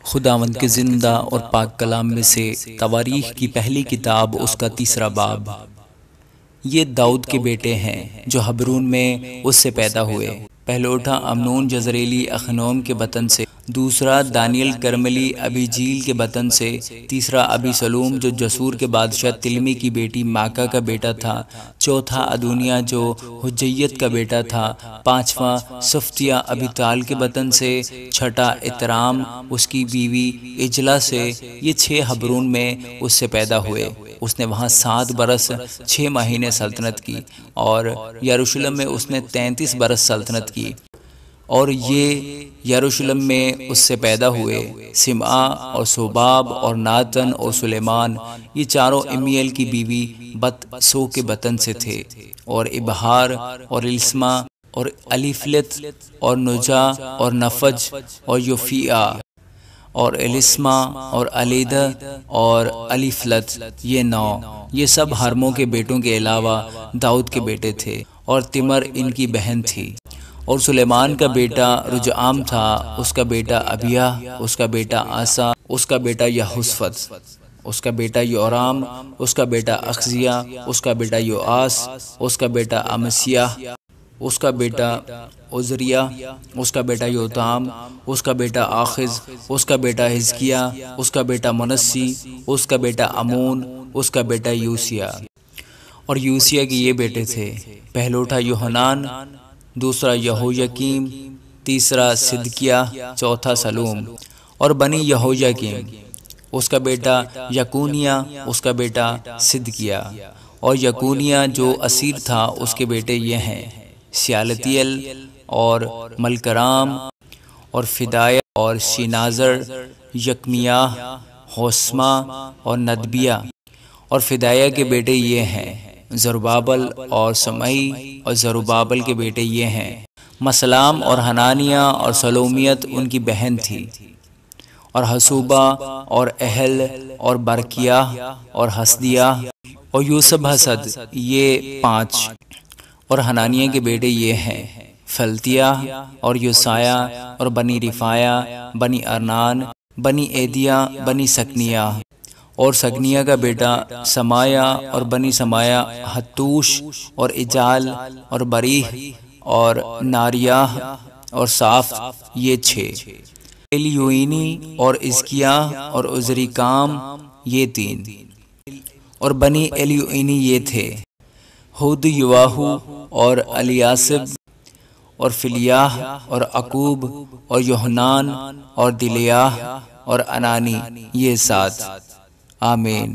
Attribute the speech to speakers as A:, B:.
A: خداوند کے زندہ اور پاک کلام میں سے تواریخ کی پہلی کتاب، اس کا 3 باب۔ یہ داؤد کے بیٹے ہیں جو حبرون میں اس سے پیدا ہوئے۔ پہلوٹا امنون جزریلی اخنوم کے بطن سے، دوسرا دانیل کرملی ابیجیل کے بطن سے، تیسرا ابی سلوم جو جسور کے بادشاہ تلمی کی بیٹی ماکا کا بیٹا تھا، چوتھا ادونیا جو حجیت کا بیٹا تھا، پانچواں صفتیہ ابیطال کے بطن سے، چھٹا اترام اس کی بیوی اجلا سے۔ یہ 6 حبرون میں اس سے پیدا ہوئے۔ اس نے وہاں 7 برس 6 مہینے سلطنت کی، اور یروشلم میں اس نے 33 برس سلطنت کی۔ اور یہ یروشلم میں اس سے پیدا ہوئے سمعا اور صوباب اور ناتن اور سلیمان، یہ چاروں امیل کی بیوی بت سو کے بطن سے تھے، اور ابہار اور السما اور الیفلت اور نجا اور نفج اور یوفیع اور السما اور الیدہ اور الیفلت، یہ 9، یہ سب حرموں کے بیٹوں کے علاوہ داؤد کے بیٹے تھے، اور تمر ان کی بہن تھی۔ اور سلیمان کا بیٹا رجعام تھا، اس کا بیٹا ابیہ، اس کا بیٹا آسا، اس کا بیٹا یہوشفت، اس کا بیٹا یورام، اس کا بیٹا اخزیہ، اس کا بیٹا یوآس، اس کا بیٹا امسیاہ، اس کا بیٹا عزریہ، اس کا بیٹا یوتام، اس کا بیٹا آخز، اس کا بیٹا حزقیہ، اس کا بیٹا منسی، اس کا بیٹا امون، اس کا بیٹا یوسیہ۔ اور یوسیہ کے یہ بیٹے تھے، پہلوٹا یوحنان، دوسرا یہویاکیم، تیسرا صدقیہ، چوتھا سلوم۔ اور بنی یہویاکیم، اس کا بیٹا یکونیہ، اس کا بیٹا صدقیہ۔ اور یکونیہ جو اسیر تھا، اس کے بیٹے یہ ہیں، سیالتیل اور ملکرام اور فدایہ اور شینازر، یکمیاہ، ہوسما اور ندبیہ۔ اور فدایہ کے بیٹے یہ ہیں، زربابل اور سمعی۔ اور زربابل کے بیٹے یہ ہیں، مسلام اور حنانیہ، اور سلومیت ان کی بہن تھی۔ اور حسوبہ اور اہل اور برکیہ اور حسدیہ اور یوسب حسد، یہ 5۔ اور حنانیہ کے بیٹے یہ ہیں، فلتیہ اور یوسایہ اور بنی رفایہ، بنی ارنان، بنی ایدیا، بنی سکنیہ۔ اور سکنیہ کا بیٹا سمایا، اور بنی سمایا حتوش اور اجال اور بریح اور ناریاہ اور صاف، یہ 6۔ الیوئینی اور ازکیہ اور عزریکام، یہ 3۔ اور بنی الیوئینی یہ تھے، ہود، یواہو اور الیاسب اور فلیاح اور عقوب اور یوحنان اور دلیاہ اور انانی، یہ 7۔ آمین۔